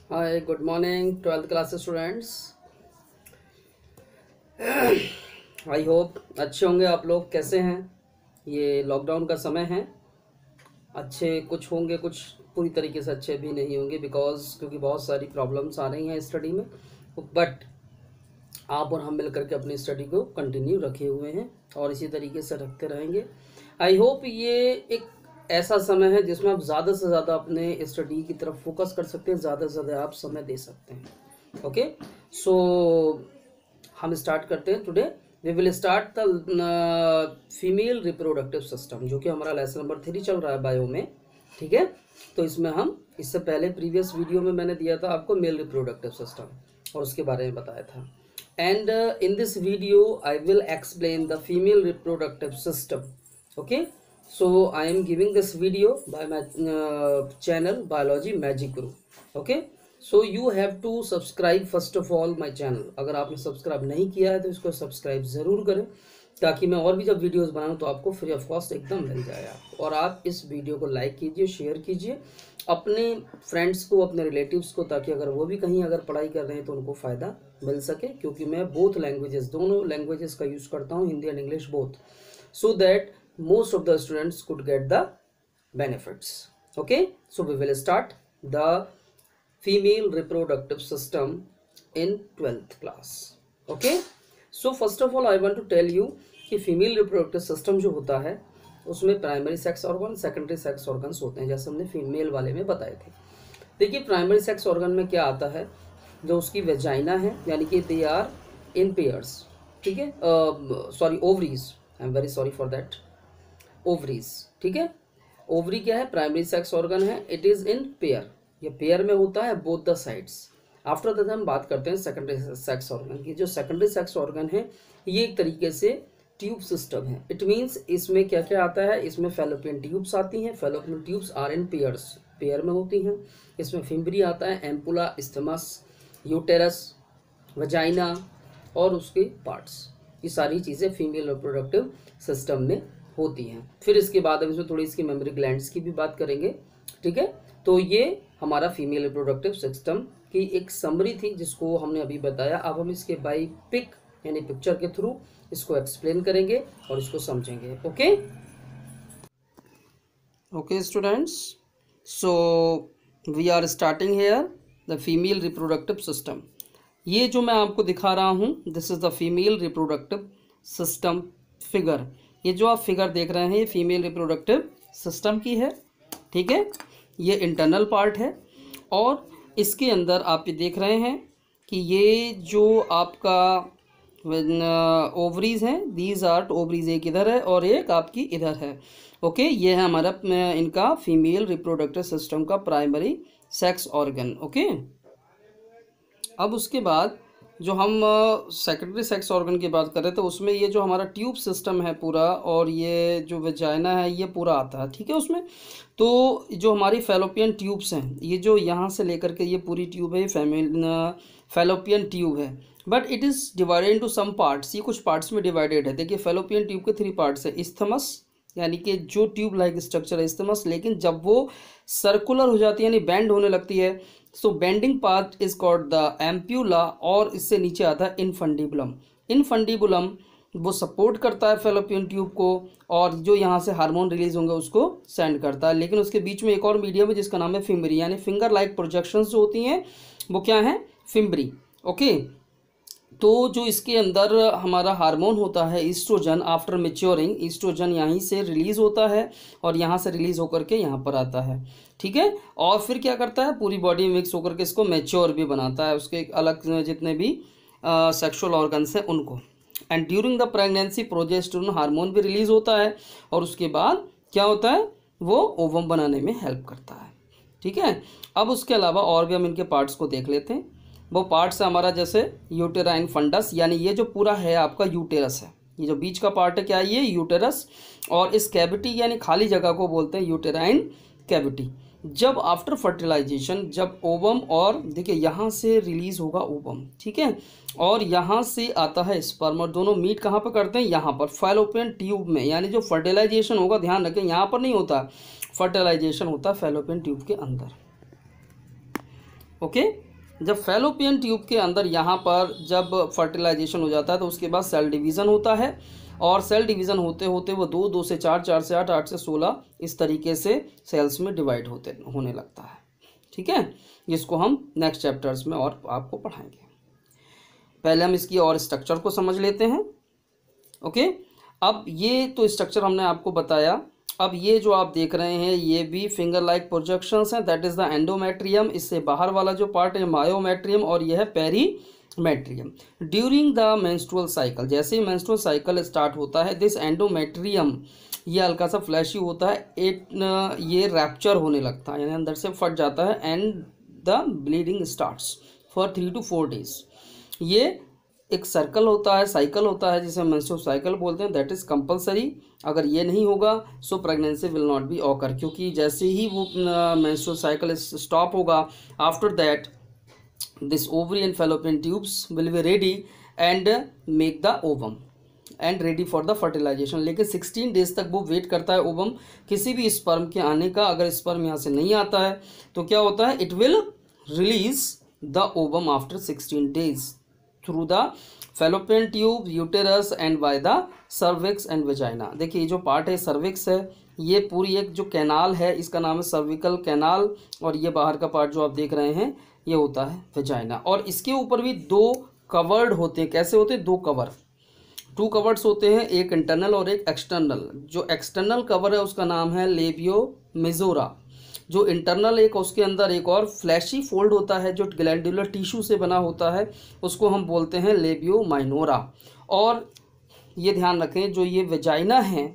Hi, good morning 12th class students. I hope अच्छे होंगे आप लोग। कैसे हैं? ये लॉकडाउन का समय है। अच्छे कुछ होंगे, कुछ पूरी तरीके से अच्छे भी नहीं होंगे क्योंकि बहुत सारी प्रॉब्लम्स आ रही हैं स्टडी में। बट आप और हम मिलकर के अपनी स्टडी को कंटिन्यू रखे हुए हैं और इसी तरीके से रखते रहेंगे। आई होप ये एक ऐसा समय है जिसमें आप ज़्यादा से ज़्यादा अपने स्टडी की तरफ फोकस कर सकते हैं, ज़्यादा से ज़्यादा आप समय दे सकते हैं। ओके, सो हम स्टार्ट करते हैं। Today we will start the female reproductive system, जो कि हमारा लेसन नंबर 3 चल रहा है बायो में। ठीक है, तो इसमें हम इससे पहले प्रीवियस वीडियो में मैंने दिया था आपको मेल रिप्रोडक्टिव सिस्टम और उसके बारे में बताया था। And in this video I will explain the female reproductive system. Okay, so I am giving this video by my channel Biology Magic Guru. Okay, so you have to subscribe first of all my channel. अगर आपने subscribe नहीं किया है तो इसको subscribe ज़रूर करें, ताकि मैं और भी जब वीडियोस बनाऊं तो आपको फ्री ऑफ कॉस्ट एकदम मिल जाए। आपको और आप इस वीडियो को लाइक कीजिए, शेयर कीजिए अपने फ्रेंड्स को, अपने रिलेटिव्स को, ताकि अगर वो भी कहीं अगर पढ़ाई कर रहे हैं तो उनको फ़ायदा मिल सके। क्योंकि मैं बोथ लैंग्वेजेस, दोनों लैंग्वेजेस का यूज़ करता हूँ, Hindi and English both, so that most of the students could get the benefits. Okay, so we will start the female reproductive system in 12th class. Okay, so first of all I want to tell you कि female reproductive system जो होता है उसमें primary sex organ, secondary sex organs होते हैं, जैसे हमने female वाले में बताए थे। देखिए, प्राइमरी सेक्स ऑर्गन में क्या आता है, जो उसकी वेजाइना है, यानी कि दे आर इन पेयर्स। ठीक है, sorry ovaries, I am very sorry for that, ovaries. ठीक है, ओवरी क्या है? प्राइमरी सेक्स ऑर्गन है। इट इज इन पेयर, ये पेयर में होता है both the sides. After that हम बात करते हैं सेकेंडरी सेक्स ऑर्गन की। जो सेकेंडरी सेक्स ऑर्गन है ये एक तरीके से ट्यूब सिस्टम है। इट मीन्स इसमें क्या क्या आता है, इसमें फैलोपियन ट्यूब्स आती हैं। Fallopian tubes are in pairs, pair में होती हैं। इसमें फिम्बरी आता है, एम्पुला, इस्थमस, यूटेरस, वजाइना और उसके पार्ट्स। ये सारी चीज़ें फीमेल रिप्रोडक्टिव सिस्टम में होती हैं। फिर इसके बाद हम इसमें थोड़ी इसकी मेमोरी ग्लैंड्स की भी बात करेंगे। ठीक है, तो ये हमारा फीमेल रिप्रोडक्टिव सिस्टम की एक समरी थी जिसको हमने अभी बताया। अब हम इसके बाई पिक यानी पिक्चर के थ्रू इसको एक्सप्लेन करेंगे और इसको समझेंगे। Okay okay students, so we are starting here the female reproductive system. ये जो मैं आपको दिखा रहा हूँ, this is the female reproductive system figure. ये जो आप फिगर देख रहे हैं ये फीमेल रिप्रोडक्टिव सिस्टम की है। ठीक है, ये इंटरनल पार्ट है और इसके अंदर आप ये देख रहे हैं कि ये जो आपका ओवरीज हैं, दीज आर ओवरीज, एक इधर है और एक आपकी इधर है। ओके, ये है हमारा इनका फीमेल रिप्रोडक्टिव सिस्टम का प्राइमरी सेक्स ऑर्गन। ओके, अब उसके बाद जो हम सेकेंडरी सेक्स ऑर्गन की बात कर रहे थे उसमें ये जो हमारा ट्यूब सिस्टम है पूरा, और ये जो वेजाइना है ये पूरा आता है। ठीक है, उसमें तो जो हमारी फैलोपियन ट्यूब्स हैं, ये जो यहाँ से लेकर के ये पूरी ट्यूब है, ये फैलोपियन ट्यूब है। But it is divided into some parts, ये कुछ पार्ट्स में डिवाइडेड है। देखिए, फैलोपियन ट्यूब के 3 पार्ट्स है। इस्थमस यानी कि जो ट्यूब लाइक स्ट्रक्चर है इस्थमस, लेकिन जब वो सर्कुलर हो जाती है यानी बेंड होने लगती है, so bending part is called the ampulla, और इससे नीचे आता है इनफंडिबुलम। इनफंडिबुलम वो सपोर्ट करता है फैलोपियन ट्यूब को, और जो यहाँ से हार्मोन रिलीज होंगे उसको सेंड करता है। लेकिन उसके बीच में एक और मीडियम है जिसका नाम है फिम्बरी, यानी फिंगर लाइक प्रोजेक्शंस जो होती हैं वो क्या है? फिम्बरी। ओके, तो जो इसके अंदर हमारा हार्मोन होता है ईस्ट्रोजन, आफ्टर मेच्योरिंग ईस्ट्रोजन यहीं से रिलीज होता है और यहाँ से रिलीज होकर के यहाँ पर आता है। ठीक है, और फिर क्या करता है, पूरी बॉडी में मिक्स होकर के इसको मैच्योर भी बनाता है, उसके अलग जितने भी सेक्सुअल ऑर्गन्स हैं उनको। And during the pregnancy progesterone hormone भी रिलीज होता है और उसके बाद क्या होता है, वो ओवम बनाने में हेल्प करता है। ठीक है, अब उसके अलावा और भी हम इनके पार्ट्स को देख लेते हैं। वो पार्ट्स है हमारा जैसे यूटेराइन फंडस, यानी ये जो पूरा है आपका यूटेरस है, ये जो बीच का पार्ट है क्या है, ये यूटेरस, और इस कैविटी यानी खाली जगह को बोलते हैं यूटेराइन कैविटी। जब आफ्टर फर्टिलाइजेशन, जब ओवम, और देखिए यहाँ से रिलीज होगा ओवम, ठीक है, और यहाँ से आता है स्पर्म, और दोनों मीट कहाँ पर करते हैं, यहाँ पर फैलोपियन ट्यूब में। यानी जो फर्टिलाइजेशन होगा, ध्यान रखें, यहाँ पर नहीं होता, फर्टिलाइजेशन होता है फैलोपियन ट्यूब के अंदर। ओके। जब फैलोपियन ट्यूब के अंदर यहाँ पर जब फर्टिलाइजेशन हो जाता है तो उसके बाद सेल डिवीज़न होता है, और सेल डिवीज़न होते होते वो 2 से 4, 4 से 8, 8 से 16 इस तरीके से सेल्स में डिवाइड होने लगता है। ठीक है, जिसको हम नेक्स्ट चैप्टर्स में और आपको पढ़ाएंगे। पहले हम इसकी और स्ट्रक्चर को समझ लेते हैं। ओके, अब ये तो स्ट्रक्चर हमने आपको बताया। अब ये जो आप देख रहे हैं ये भी फिंगर लाइक प्रोजेक्शंस हैं, दैट इज़ द एंडोमेट्रियम। इससे बाहर वाला जो पार्ट है मायोमेट्रियम, और यह है perimetrium. During the menstrual cycle, जैसे ही मेंस्ट्रुअल साइकिल स्टार्ट होता है, दिस एंडोमेट्रियम ये हल्का सा फ्लैशी होता है, ये रैप्चर होने लगता है, यानी अंदर से फट जाता है, and the bleeding starts for 3 to 4 days। ये एक सर्कल होता है, साइकिल होता है, जिसे मेंस्ट्रुअल साइकिल बोलते हैं, दैट इज़ कंपलसरी। अगर ये नहीं होगा so pregnancy will not be occur, क्योंकि जैसे ही वो मेंस्ट्रुअल साइकिल स्टॉप होगा, after that this ovary and fallopian tubes will be ready and make the ovum and ready for the fertilization. लेकिन 16 डेज तक वो वेट करता है ओवम किसी भी स्पर्म के आने का। अगर स्पर्म यहाँ से नहीं आता है तो क्या होता है, it will release the ovum after 16 days through the fallopian tube, uterus and by the cervix and vagina. देखिए ये जो पार्ट है सर्विक्स है, ये पूरी एक जो कैनाल है इसका नाम है सर्विकल कैनाल, और ये बाहर का पार्ट जो आप देख रहे हैं ये होता है वेजाइना। और इसके ऊपर भी 2 कवर्ड होते हैं। कैसे होते हैं, 2 कवर्ड्स होते हैं, एक इंटरनल और एक एक्सटर्नल। जो एक्सटर्नल कवर है उसका नाम है लेबियो मेजोरा। जो इंटरनल एक उसके अंदर एक और फ्लैशी फोल्ड होता है जो ग्लैंडुलर टिश्यू से बना होता है, उसको हम बोलते हैं लेबियो माइनोरा। और ये ध्यान रखें जो ये वेजाइना है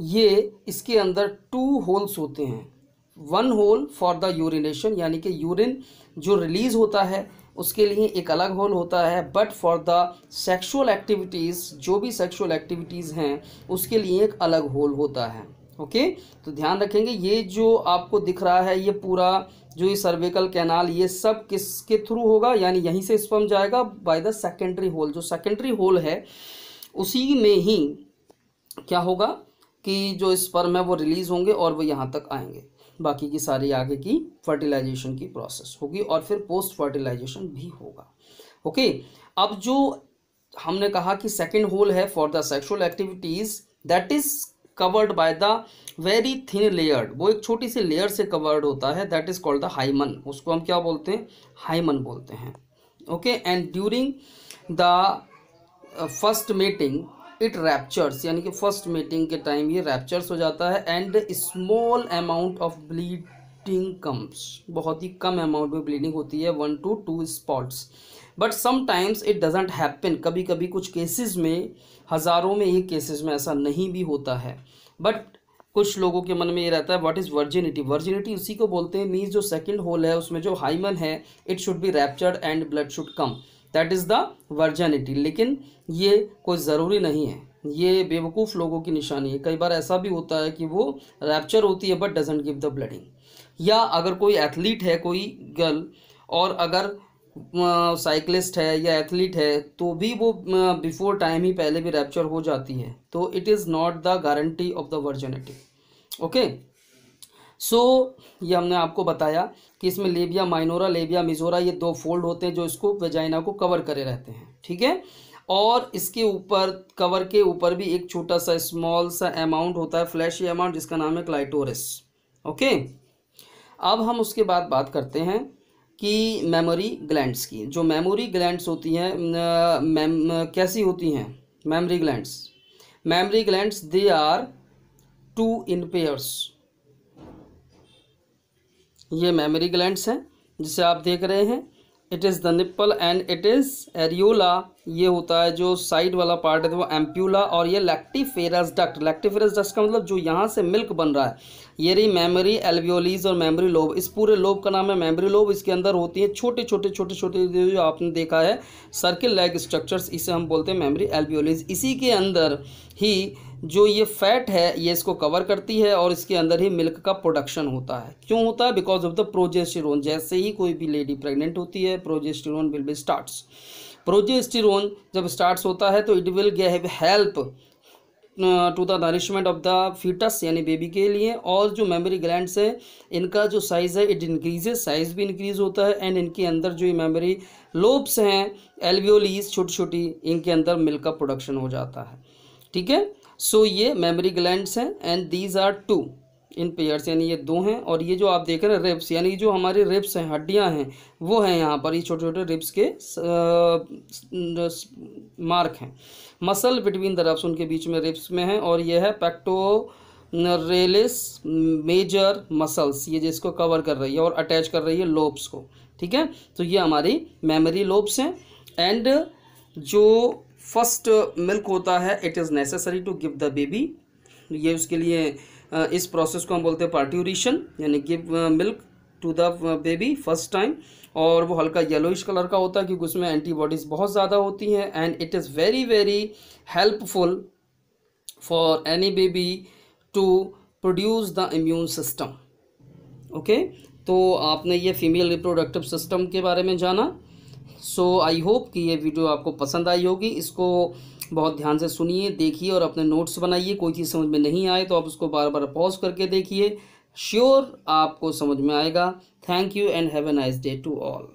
ये इसके अंदर 2 होल्स होते हैं। 1 होल फॉर द यूरिनेशन, यानी कि यूरिन जो रिलीज होता है उसके लिए एक अलग होल होता है, but for the sexual activities, जो भी सेक्सुअल एक्टिविटीज़ हैं उसके लिए एक अलग होल होता है। ओके, तो ध्यान रखेंगे ये जो आपको दिख रहा है ये पूरा जो ये सर्विकल कैनाल ये सब किसके थ्रू होगा, यानी यहीं से स्पर्म जाएगा बाय द सेकेंडरी होल। जो सेकेंडरी होल है उसी में ही क्या होगा कि जो स्पर्म है वो रिलीज होंगे और वो यहाँ तक आएंगे। बाकी की सारी आगे की फर्टिलाइजेशन की प्रोसेस होगी और फिर पोस्ट फर्टिलाइजेशन भी होगा। ओके, अब जो हमने कहा कि सेकेंड होल है for the sexual activities, that is covered by the very thin layered, वो एक छोटी सी लेयर से कवर्ड होता है, that is called the hymen. उसको हम क्या बोलते हैं, हाइमन बोलते हैं। Okay, and during the first meeting it ruptures, यानी कि फर्स्ट मीटिंग के टाइम ये रैप्चर्स हो जाता है, and small amount of bleeding comes, बहुत ही कम अमाउंट में ब्लीडिंग होती है, 1 to 2 spots, but sometimes it doesn't happen. कभी कभी कुछ केसेस में, हज़ारों में एक केसेस में ऐसा नहीं भी होता है। बट कुछ लोगों के मन में ये रहता है व्हाट इज़ वर्जिनिटी, वर्जिनिटी उसी को बोलते हैं, मीन्स जो सेकंड होल है उसमें जो हाइमन है it should be raptured and blood should come, that is the virginity. लेकिन ये कोई ज़रूरी नहीं है, ये बेवकूफ़ लोगों की निशानी है। कई बार ऐसा भी होता है कि वो रैप्चर होती है but doesn't give the blooding. या अगर कोई एथलीट है, कोई गर्ल, और अगर साइकिलिस्ट है या एथलीट है तो भी वो बिफोर टाइम ही पहले भी रैप्चर हो जाती है, तो it is not the guarantee of the virginity. Okay, so ये हमने आपको बताया कि इसमें लेबिया माइनोरा, लेबिया मेजोरा, ये 2 फोल्ड होते हैं जो इसको वेजाइना को कवर करे रहते हैं। ठीक है, और इसके ऊपर कवर के ऊपर भी एक छोटा सा स्मॉल सा अमाउंट होता है, फ्लैशी अमाउंट, जिसका नाम है क्लाइटोरिस। ओके, अब हम उसके बाद बात करते हैं कि मेमोरी ग्लैंड्स की। जो मेमोरी ग्लैंड्स होती हैं कैसी होती हैं mammary glands, mammary glands they are 2 in pairs। ये मेमोरी ग्लैंड्स हैं जिसे आप देख रहे हैं, it is the nipple and it is areola, ये होता है जो साइड वाला पार्ट है वो एम्प्यूला, और ये लैक्टिफेरस डक्ट, लैक्टिफेरस डक्ट का मतलब जो यहाँ से मिल्क बन रहा है, ये रही मेमोरी एल्वियोलीज और मेमोरी लोब। इस पूरे लोब का नाम है मेमोरी लोब। इसके अंदर होती है छोटे छोटे जो आपने देखा है सर्किल लाइक स्ट्रक्चर्स, इसे हम बोलते हैं मेमोरी एल्वियोलीज। इसी के अंदर ही जो ये फैट है ये इसको कवर करती है और इसके अंदर ही मिल्क का प्रोडक्शन होता है। क्यों होता है, बिकॉज ऑफ द प्रोजेस्टेरोन। जैसे ही कोई भी लेडी प्रेग्नेंट होती है progesterone will be starts. Progesterone जब स्टार्ट्स होता है तो it will give help to the nourishment of the foetus यानी बेबी के लिए। और जो मेमोरी ग्लैंड्स है इनका जो साइज़ है इट इंक्रीजेज, साइज़ भी इंक्रीज होता है। एंड इनके अंदर जो मेमोरी लोब्स हैं एल्वियोलीज छोटी छोटी, इनके अंदर मिल्क का प्रोडक्शन हो जाता है। ठीक है, सो ये मेमोरी ग्लैंड्स हैं and these are two in pairs, यानी ये दो हैं। और ये जो आप देख रहे हैं रिब्स, यानी जो हमारे रिब्स हैं हड्डियां हैं वो हैं यहाँ पर, ये छोटे छोटे रिब्स के मार्क हैं। मसल बिटवीन द रब्स, उनके बीच में रिब्स में है। और ये है पेक्टोरेलिस मेजर मसल्स, ये जिसको कवर कर रही है और अटैच कर रही है लोब्स को। ठीक है, तो ये हमारी मेमोरी लोब्स हैं। एंड जो फर्स्ट मिल्क होता है it is necessary to give the baby, ये उसके लिए इस प्रोसेस को हम बोलते हैं पार्ट्यूरेशन, यानी give milk to the baby first time. और वो हल्का येलोइश कलर का होता है क्योंकि उसमें एंटीबॉडीज़ बहुत ज़्यादा होती हैं। And it is very very helpful for any baby to produce the immune system. Okay, तो आपने ये फीमेल रिप्रोडक्टिव सिस्टम के बारे में जाना। सो आई होप कि ये वीडियो आपको पसंद आई होगी। इसको बहुत ध्यान से सुनिए, देखिए और अपने नोट्स बनाइए। कोई चीज़ समझ में नहीं आए तो आप उसको बार बार पॉज करके देखिए, श्योर आपको समझ में आएगा। Thank you and have a nice day to all.